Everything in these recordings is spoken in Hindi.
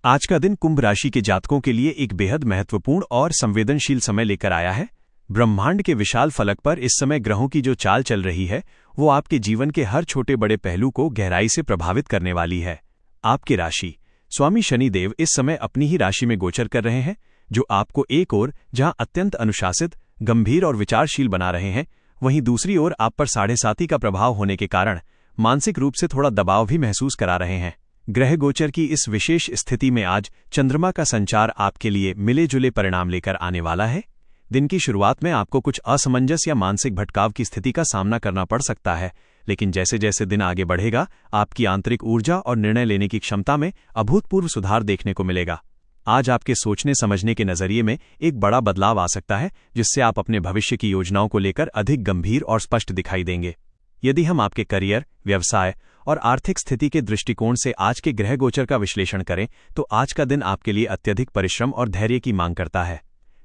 आज का दिन कुंभ राशि के जातकों के लिए एक बेहद महत्वपूर्ण और संवेदनशील समय लेकर आया है। ब्रह्मांड के विशाल फलक पर इस समय ग्रहों की जो चाल चल रही है वो आपके जीवन के हर छोटे बड़े पहलू को गहराई से प्रभावित करने वाली है। आपकी राशि स्वामी शनिदेव इस समय अपनी ही राशि में गोचर कर रहे हैं, जो आपको एक ओर जहां अत्यंत अनुशासित, गंभीर और विचारशील बना रहे हैं, वहीं दूसरी ओर आप पर 7.5 का प्रभाव होने के कारण मानसिक रूप से थोड़ा दबाव भी महसूस करा रहे हैं। ग्रह गोचर की इस विशेष स्थिति में आज चंद्रमा का संचार आपके लिए मिले जुले परिणाम लेकर आने वाला है। दिन की शुरुआत में आपको कुछ असमंजस या मानसिक भटकाव की स्थिति का सामना करना पड़ सकता है, लेकिन जैसे जैसे दिन आगे बढ़ेगा आपकी आंतरिक ऊर्जा और निर्णय लेने की क्षमता में अभूतपूर्व सुधार देखने को मिलेगा। आज आपके सोचने समझने के नजरिए में एक बड़ा बदलाव आ सकता है, जिससे आप अपने भविष्य की योजनाओं को लेकर अधिक गंभीर और स्पष्ट दिखाई देंगे। यदि हम आपके करियर, व्यवसाय और आर्थिक स्थिति के दृष्टिकोण से आज के ग्रह गोचर का विश्लेषण करें तो आज का दिन आपके लिए अत्यधिक परिश्रम और धैर्य की मांग करता है।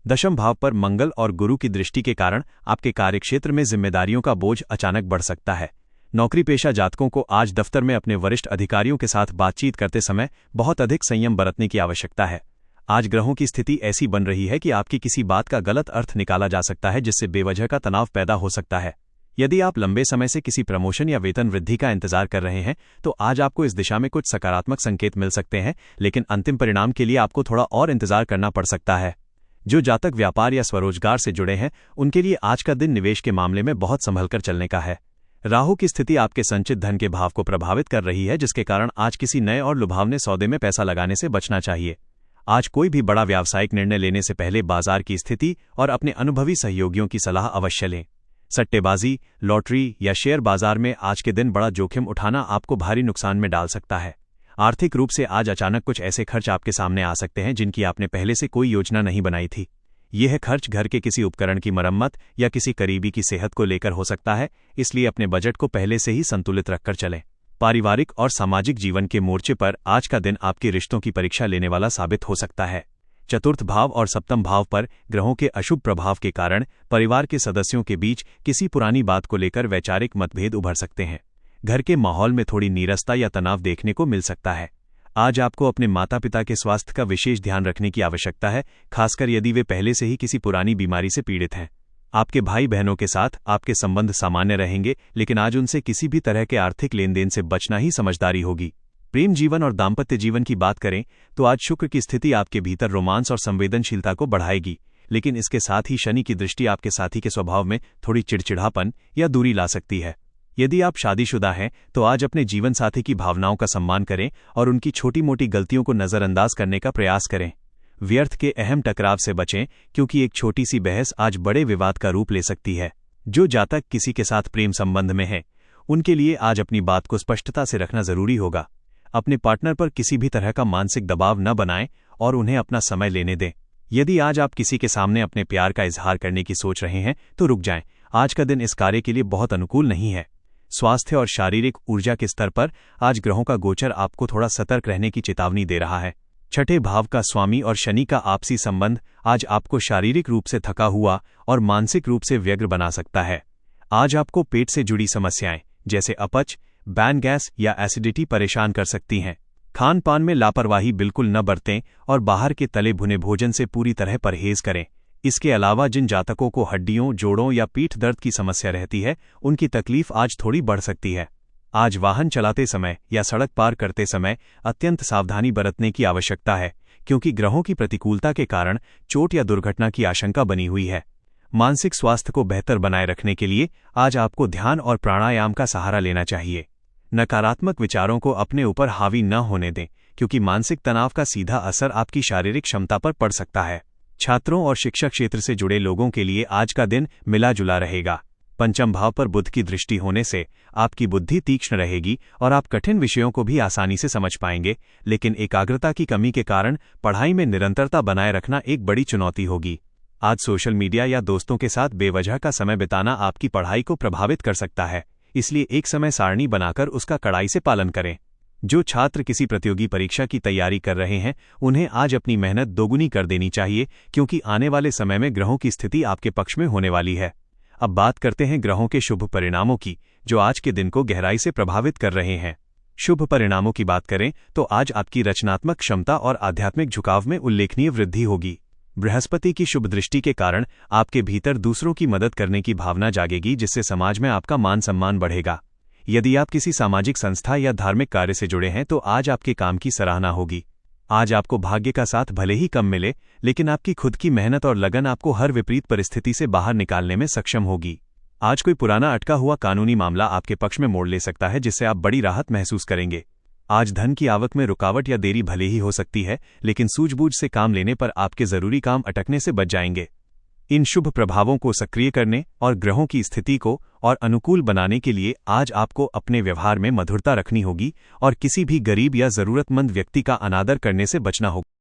दशम भाव पर मंगल और गुरु की दृष्टि के कारण आपके कार्यक्षेत्र में जिम्मेदारियों का बोझ अचानक बढ़ सकता है। नौकरी पेशा जातकों को आज दफ्तर में अपने वरिष्ठ अधिकारियों के साथ बातचीत करते समय बहुत अधिक संयम बरतने की आवश्यकता है। आज ग्रहों की स्थिति ऐसी बन रही है कि आपकी किसी बात का गलत अर्थ निकाला जा सकता है, जिससे बेवजह का तनाव पैदा हो सकता है। यदि आप लंबे समय से किसी प्रमोशन या वेतन वृद्धि का इंतजार कर रहे हैं तो आज आपको इस दिशा में कुछ सकारात्मक संकेत मिल सकते हैं, लेकिन अंतिम परिणाम के लिए आपको थोड़ा और इंतजार करना पड़ सकता है। जो जातक व्यापार या स्वरोजगार से जुड़े हैं उनके लिए आज का दिन निवेश के मामले में बहुत संभलकर चलने का है। राहु की स्थिति आपके संचित धन के भाव को प्रभावित कर रही है, जिसके कारण आज किसी नए और लुभावने सौदे में पैसा लगाने से बचना चाहिए। आज कोई भी बड़ा व्यावसायिक निर्णय लेने से पहले बाजार की स्थिति और अपने अनुभवी सहयोगियों की सलाह अवश्य लें। सट्टेबाजी, लॉटरी या शेयर बाजार में आज के दिन बड़ा जोखिम उठाना आपको भारी नुकसान में डाल सकता है। आर्थिक रूप से आज अचानक कुछ ऐसे खर्च आपके सामने आ सकते हैं जिनकी आपने पहले से कोई योजना नहीं बनाई थी। यह खर्च घर के किसी उपकरण की मरम्मत या किसी करीबी की सेहत को लेकर हो सकता है, इसलिए अपने बजट को पहले से ही संतुलित रखकर चलें। पारिवारिक और सामाजिक जीवन के मोर्चे पर आज का दिन आपके रिश्तों की परीक्षा लेने वाला साबित हो सकता है। चतुर्थ भाव और सप्तम भाव पर ग्रहों के अशुभ प्रभाव के कारण परिवार के सदस्यों के बीच किसी पुरानी बात को लेकर वैचारिक मतभेद उभर सकते हैं। घर के माहौल में थोड़ी नीरसता या तनाव देखने को मिल सकता है। आज आपको अपने माता पिता के स्वास्थ्य का विशेष ध्यान रखने की आवश्यकता है, खासकर यदि वे पहले से ही किसी पुरानी बीमारी से पीड़ित हैं। आपके भाई बहनों के साथ आपके संबंध सामान्य रहेंगे, लेकिन आज उनसे किसी भी तरह के आर्थिक लेन देन से बचना ही समझदारी होगी। प्रेम जीवन और दाम्पत्य जीवन की बात करें तो आज शुक्र की स्थिति आपके भीतर रोमांस और संवेदनशीलता को बढ़ाएगी, लेकिन इसके साथ ही शनि की दृष्टि आपके साथी के स्वभाव में थोड़ी चिड़चिड़ापन या दूरी ला सकती है। यदि आप शादीशुदा हैं तो आज अपने जीवन साथी की भावनाओं का सम्मान करें और उनकी छोटी मोटी गलतियों को नजरअंदाज करने का प्रयास करें। व्यर्थ के अहम टकराव से बचें, क्योंकि एक छोटी सी बहस आज बड़े विवाद का रूप ले सकती है। जो जातक किसी के साथ प्रेम संबंध में है उनके लिए आज अपनी बात को स्पष्टता से रखना जरूरी होगा। अपने पार्टनर पर किसी भी तरह का मानसिक दबाव न बनाएं और उन्हें अपना समय लेने दें। यदि आज आप किसी के सामने अपने प्यार का इजहार करने की सोच रहे हैं तो रुक जाएं। आज का दिन इस कार्य के लिए बहुत अनुकूल नहीं है। स्वास्थ्य और शारीरिक ऊर्जा के स्तर पर आज ग्रहों का गोचर आपको थोड़ा सतर्क रहने की चेतावनी दे रहा है। छठे भाव का स्वामी और शनि का आपसी संबंध आज आपको शारीरिक रूप से थका हुआ और मानसिक रूप से व्यग्र बना सकता है। आज आपको पेट से जुड़ी समस्याएं जैसे अपच, बैन गैस या एसिडिटी परेशान कर सकती हैं। खान पान में लापरवाही बिल्कुल न बरतें और बाहर के तले भुने भोजन से पूरी तरह परहेज करें। इसके अलावा जिन जातकों को हड्डियों, जोड़ों या पीठ दर्द की समस्या रहती है उनकी तकलीफ आज थोड़ी बढ़ सकती है। आज वाहन चलाते समय या सड़क पार करते समय अत्यंत सावधानी बरतने की आवश्यकता है, क्योंकि ग्रहों की प्रतिकूलता के कारण चोट या दुर्घटना की आशंका बनी हुई है। मानसिक स्वास्थ्य को बेहतर बनाए रखने के लिए आज आपको ध्यान और प्राणायाम का सहारा लेना चाहिए। नकारात्मक विचारों को अपने ऊपर हावी न होने दें, क्योंकि मानसिक तनाव का सीधा असर आपकी शारीरिक क्षमता पर पड़ सकता है। छात्रों और शिक्षा क्षेत्र से जुड़े लोगों के लिए आज का दिन मिला जुला रहेगा। पंचम भाव पर बुध की दृष्टि होने से आपकी बुद्धि तीक्ष्ण रहेगी और आप कठिन विषयों को भी आसानी से समझ पाएंगे, लेकिन एकाग्रता की कमी के कारण पढ़ाई में निरंतरता बनाए रखना एक बड़ी चुनौती होगी। आज सोशल मीडिया या दोस्तों के साथ बेवजह का समय बिताना आपकी पढ़ाई को प्रभावित कर सकता है, इसलिए एक समय सारणी बनाकर उसका कड़ाई से पालन करें। जो छात्र किसी प्रतियोगी परीक्षा की तैयारी कर रहे हैं उन्हें आज अपनी मेहनत दोगुनी कर देनी चाहिए, क्योंकि आने वाले समय में ग्रहों की स्थिति आपके पक्ष में होने वाली है। अब बात करते हैं ग्रहों के शुभ परिणामों की, जो आज के दिन को गहराई से प्रभावित कर रहे हैं। शुभ परिणामों की बात करें तो आज आपकी रचनात्मक क्षमता और आध्यात्मिक झुकाव में उल्लेखनीय वृद्धि होगी। बृहस्पति की शुभ दृष्टि के कारण आपके भीतर दूसरों की मदद करने की भावना जागेगी, जिससे समाज में आपका मान सम्मान बढ़ेगा। यदि आप किसी सामाजिक संस्था या धार्मिक कार्य से जुड़े हैं तो आज आपके काम की सराहना होगी। आज आपको भाग्य का साथ भले ही कम मिले, लेकिन आपकी खुद की मेहनत और लगन आपको हर विपरीत परिस्थिति से बाहर निकालने में सक्षम होगी। आज कोई पुराना अटका हुआ कानूनी मामला आपके पक्ष में मोड़ ले सकता है, जिससे आप बड़ी राहत महसूस करेंगे। आज धन की आवक में रुकावट या देरी भले ही हो सकती है, लेकिन सूझबूझ से काम लेने पर आपके जरूरी काम अटकने से बच जाएंगे। इन शुभ प्रभावों को सक्रिय करने और ग्रहों की स्थिति को और अनुकूल बनाने के लिए आज आपको अपने व्यवहार में मधुरता रखनी होगी और किसी भी गरीब या जरूरतमंद व्यक्ति का अनादर करने से बचना होगा।